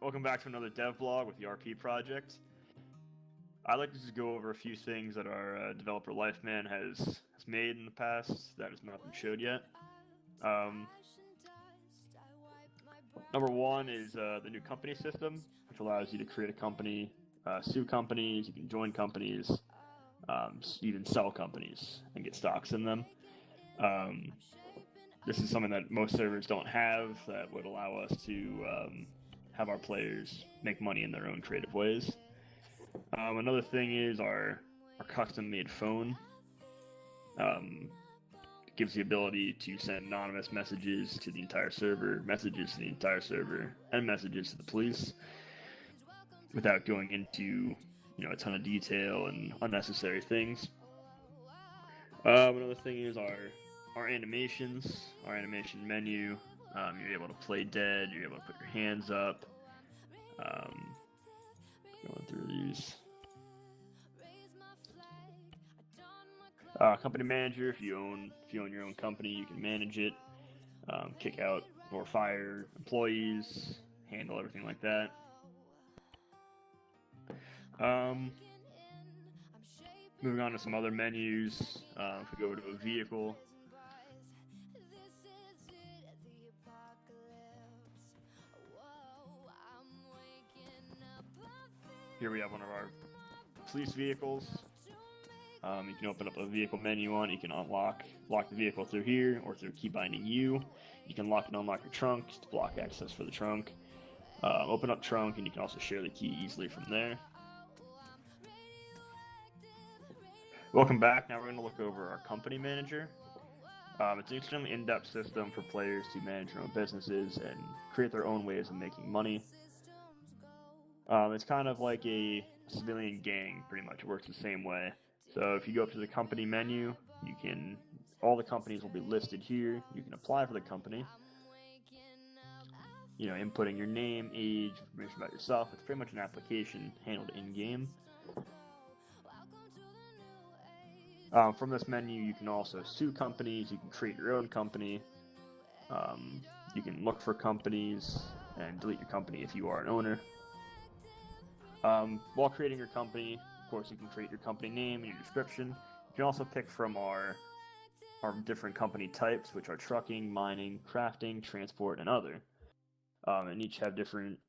Welcome back to another dev blog with the RP project. I'd like to just go over a few things that our developer Lifeman has made in the past that has not been showed yet. Number one is the new company system, which allows you to create a company, sue companies, you can join companies, even sell companies and get stocks in them. This is something that most servers don't have that would allow us to have our players make money in their own creative ways. Another thing is our custom-made phone. It gives the ability to send anonymous messages to the entire server, messages to the entire server, and messages to the police without going into a ton of detail and unnecessary things. Another thing is our animations, our animation menu. You're able to play dead, you're able to put your hands up. Going through these. Company manager, if you own your own company, you can manage it, kick out or fire employees, handle everything like that. Moving on to some other menus, if we go to a vehicle, here we have one of our police vehicles. You can open up a vehicle menu on it. You can lock the vehicle through here or through key binding U. You can lock and unlock your trunk to block access for the trunk. Open up trunk, and you can also share the key easily from there. Welcome back. Now we're going to look over our company manager. It's an extremely in-depth system for players to manage their own businesses and create their own ways of making money. It's kind of like a civilian gang, pretty much. It works the same way. So if you go up to the company menu, all the companies will be listed here. You can apply for the company. Inputting your name, age, information about yourself. It's pretty much an application handled in-game. From this menu, you can also sue companies. You can create your own company. You can look for companies and delete your company if you are an owner. While creating your company, of course, you can create your company name and your description. You can also pick from our different company types, which are trucking, mining, crafting, transport, and other. And each have different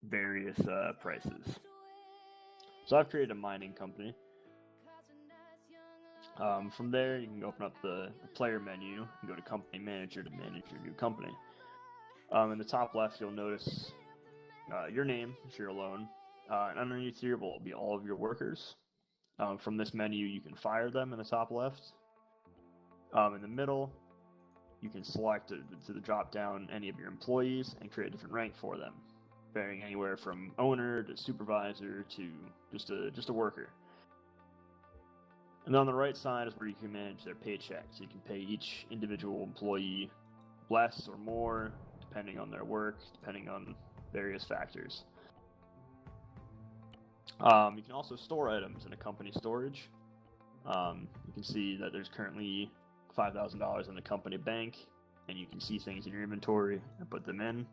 various prices. So I've created a mining company. From there, you can open up the player menu and go to Company Manager to manage your new company. In the top left, you'll notice your name if you're alone. And underneath here will be all of your workers. From this menu, you can fire them in the top left. In the middle, you can select to the drop down any of your employees and create a different rank for them, varying anywhere from owner to supervisor to just a worker. And on the right side is where you can manage their paychecks. You can pay each individual employee less or more, depending on their work, depending on various factors. You can also store items in a company storage. You can see that there's currently $5,000 in the company bank, and you can see things in your inventory and put them in.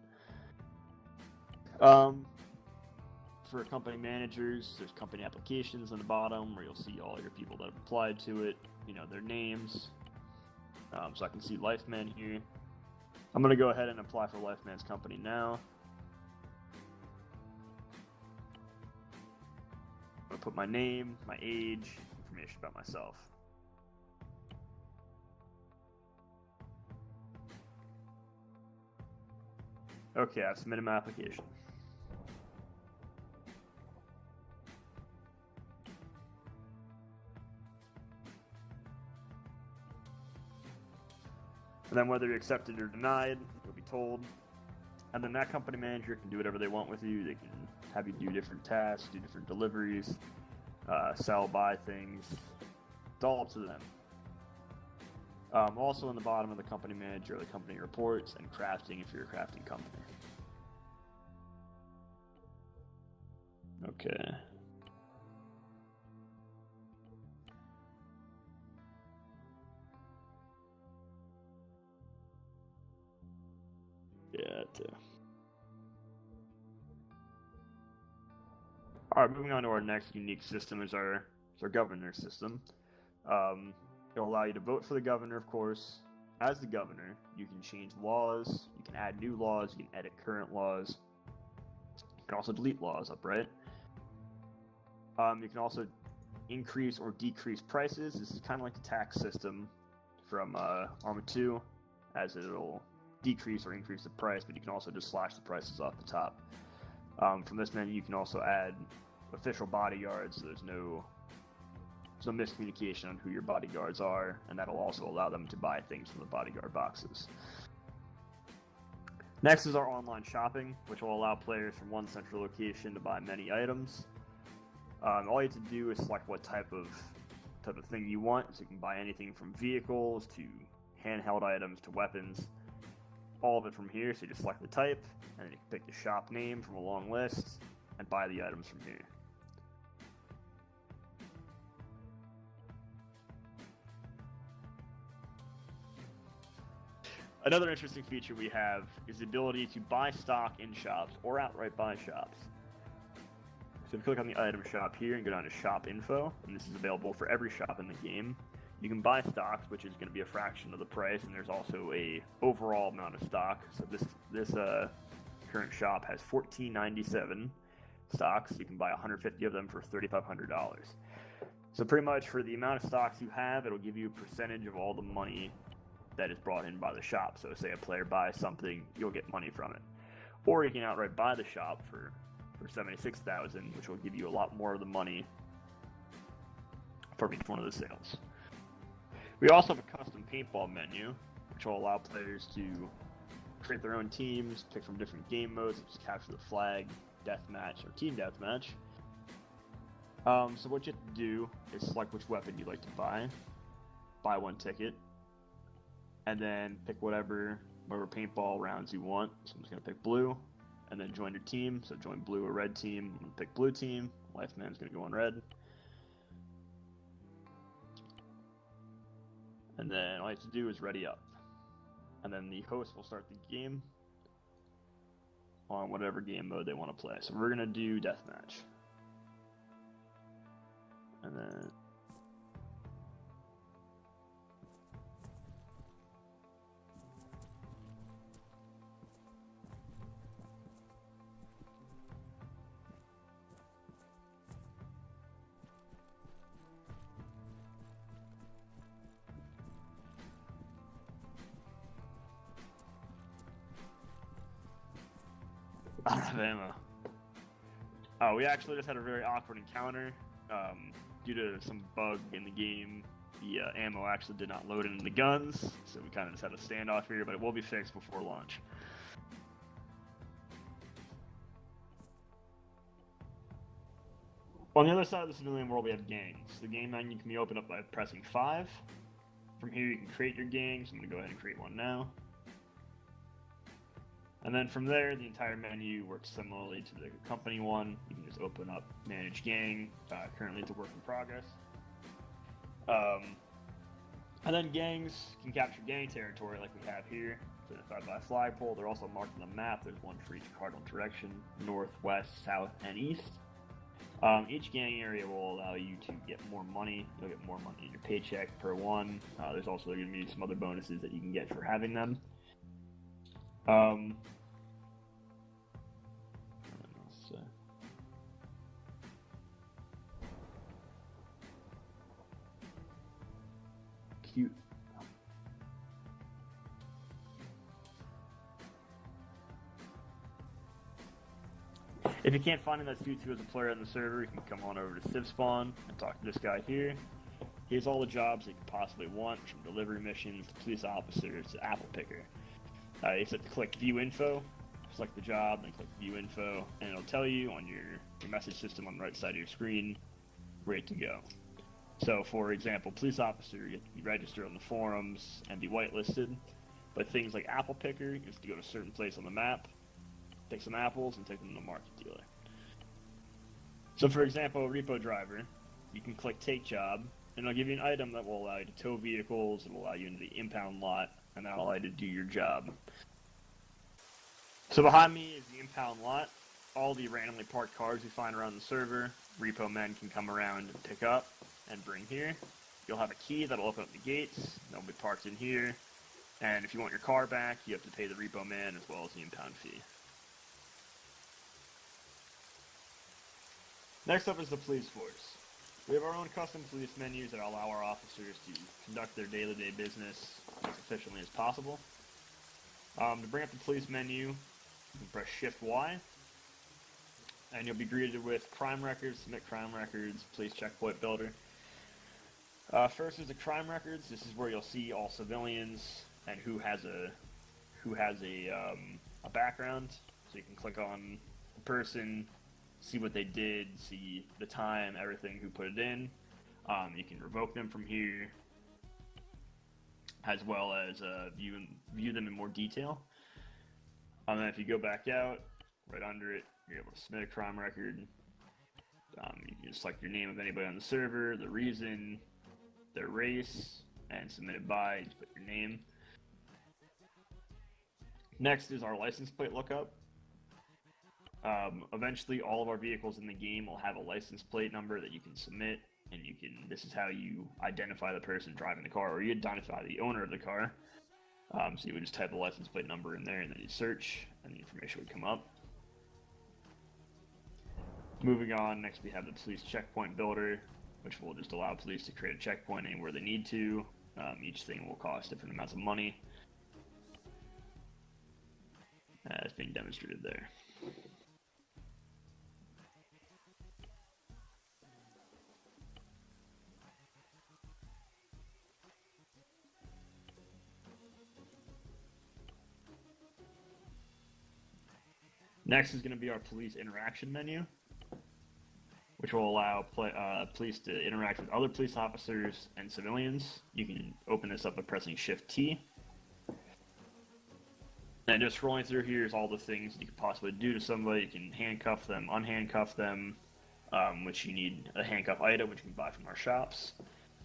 For company managers, there's company applications on the bottom where you'll see all your people that have applied to it, their names. So I can see Lifeman here. I'm going to go ahead and apply for Lifeman's company now. I'm going to put my name, my age, information about myself. Okay, I've submitted my application. And then whether you're accepted or denied, you'll be told. And then that company manager can do whatever they want with you. They can have you do different tasks, do different deliveries, sell, buy things. It's all up to them. Also in the bottom of the company manager are the company reports and crafting if you're a crafting company. Okay. Yeah, Alright, moving on to our next unique system is our governor system. It'll allow you to vote for the governor, of course. As the governor, you can change laws, you can add new laws, you can edit current laws. You can also delete laws upright. You can also increase or decrease prices. This is kind of like the tax system from ArmA 2, as it'll decrease or increase the price, but you can also just slash the prices off the top. From this menu, you can also add official bodyguards, so there's no miscommunication on who your bodyguards are, and that'll also allow them to buy things from the bodyguard boxes. Next is our online shopping, which will allow players from one central location to buy many items. All you have to do is select what type of thing you want, so you can buy anything from vehicles to handheld items to weapons. All of it from here, so you just select the type, and then you can pick the shop name from a long list, and buy the items from here. Another interesting feature we have is the ability to buy stock in shops or outright buy shops. So if you click on the item shop here and go down to shop info, and this is available for every shop in the game, you can buy stocks, which is going to be a fraction of the price, and there's also a overall amount of stock. So this current shop has 1497 stocks. You can buy 150 of them for $3,500. So pretty much for the amount of stocks you have, it'll give you a percentage of all the money that is brought in by the shop. So say a player buys something, you'll get money from it. Or you can outright buy the shop for 76,000, which will give you a lot more of the money from each one of the sales. We also have a custom paintball menu, which will allow players to create their own teams, pick from different game modes, such as capture the flag, deathmatch, or team deathmatch. So what you have to do is select which weapon you'd like to buy one ticket, and then pick whatever paintball rounds you want. So I'm just going to pick blue, and then join your team. So join blue or red team, and pick blue team. Lifeman's going to go on red. And then all you have to do is ready up. And then the host will start the game on whatever game mode they want to play. So we're going to do deathmatch. And then I don't have ammo. Oh, we actually just had a very awkward encounter. Due to some bug in the game, the ammo actually did not load into the guns, so we kind of just had a standoff here, but it will be fixed before launch. On the other side of the civilian world, we have gangs. The game menu can be opened up by pressing 5. From here, you can create your gang, so I'm going to go ahead and create one now. And then from there, the entire menu works similarly to the company one. You can just open up Manage Gang. Currently, it's a work in progress. And then gangs can capture gang territory like we have here. So identified by a flagpole. They're also marked on the map. There's one for each cardinal direction: north, west, south, and east. Each gang area will allow you to get more money. You'll get more money in your paycheck per one. There's also going to be some other bonuses that you can get for having them. Cute. If you can't find him that suits you as a player on the server, you can come on over to Civ Spawn and talk to this guy here. He has all the jobs that you could possibly want, from delivery missions to police officers to apple picker. You just have to click View Info, select the job, then click View Info, and it'll tell you on your message system on the right side of your screen, ready to go. So, for example, police officer, you have to be registered on the forums and be whitelisted. But things like apple picker, you have to go to a certain place on the map, pick some apples, and take them to the market dealer. So, for example, repo driver, you can click Take Job, and it'll give you an item that will allow you to tow vehicles, it will allow you into the impound lot, and that'll allow you to do your job. So behind me is the impound lot. all the randomly parked cars we find around the server, repo men can come around and pick up and bring here. You'll have a key that'll open up the gates. They'll be parked in here. And if you want your car back, you have to pay the repo man as well as the impound fee. Next up is the police force. We have our own custom police menus that allow our officers to conduct their day-to-day business as efficiently as possible. To bring up the police menu, you can press Shift Y, and you'll be greeted with crime records, submit crime records, police checkpoint builder. First is the crime records. This is where you'll see all civilians and who has a background. So you can click on the person, see what they did, see the time, everything, who put it in. You can revoke them from here, as well as view them in more detail. And then if you go back out, right under it, you're able to submit a crime record. You can select your name of anybody on the server, the reason, their race, and submit it by. Just put your name. Next is our license plate lookup. Eventually, all of our vehicles in the game will have a license plate number that you can submit, and this is how you identify the person driving the car, or you identify the owner of the car. So you would just type the license plate number in there, and then you search, and the information would come up. Moving on, next we have the police checkpoint builder, which will just allow police to create a checkpoint anywhere they need to. Each thing will cost different amounts of money, as being demonstrated there. Next is going to be our police interaction menu, which will allow police to interact with other police officers and civilians. You can open this up by pressing Shift-T. And just scrolling through here is all the things you could possibly do to somebody. You can handcuff them, unhandcuff them, which you need a handcuff item, which you can buy from our shops.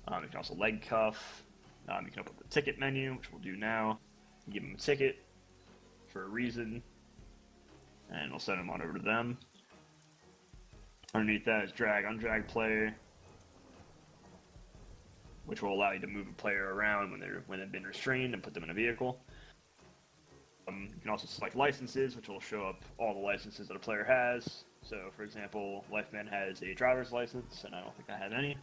You can also leg cuff. You can open up the ticket menu, which we'll do now. You give them a ticket for a reason, and we'll send them on over to them. Underneath that is drag, undrag player, which will allow you to move a player around when they've been restrained and put them in a vehicle. You can also select licenses, which will show up all the licenses that a player has. So, for example, Lifeman has a driver's license, and I don't think I have any.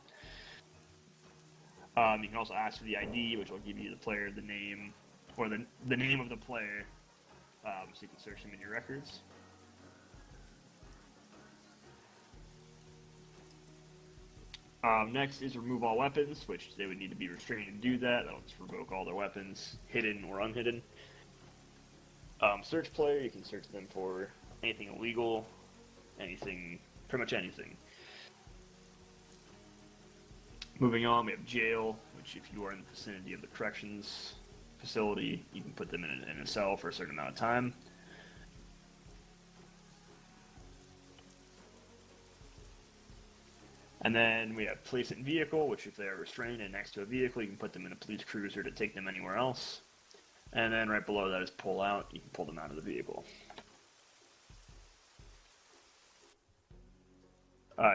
You can also ask for the ID, which will give you the player the name, or the name of the player, so you can search them in your records. Next is remove all weapons, which they would need to be restrained to do that. That'll just revoke all their weapons, hidden or unhidden. Search player, you can search them for anything illegal, anything, pretty much anything. Moving on, we have jail, which if you are in the vicinity of the corrections facility, you can put them in a cell for a certain amount of time. And then we have police and vehicle, which if they are restrained and next to a vehicle, you can put them in a police cruiser to take them anywhere else. And then right below that is pull out. You can pull them out of the vehicle.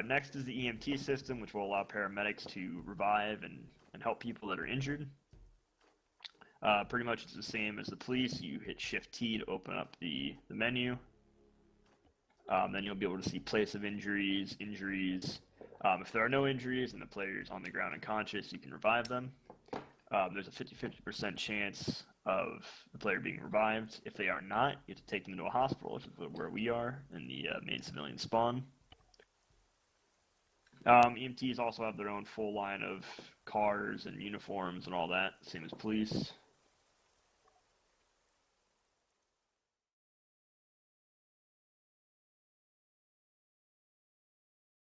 Next is the EMT system, which will allow paramedics to revive and help people that are injured. Pretty much it's the same as the police. You hit Shift-T to open up the menu. Then you'll be able to see place of injuries. If there are no injuries and the player is on the ground unconscious, you can revive them. There's a 50% chance of the player being revived. If they are not, you have to take them to a hospital, which is where we are in the main civilian spawn. EMTs also have their own full line of cars and uniforms and all that, same as police.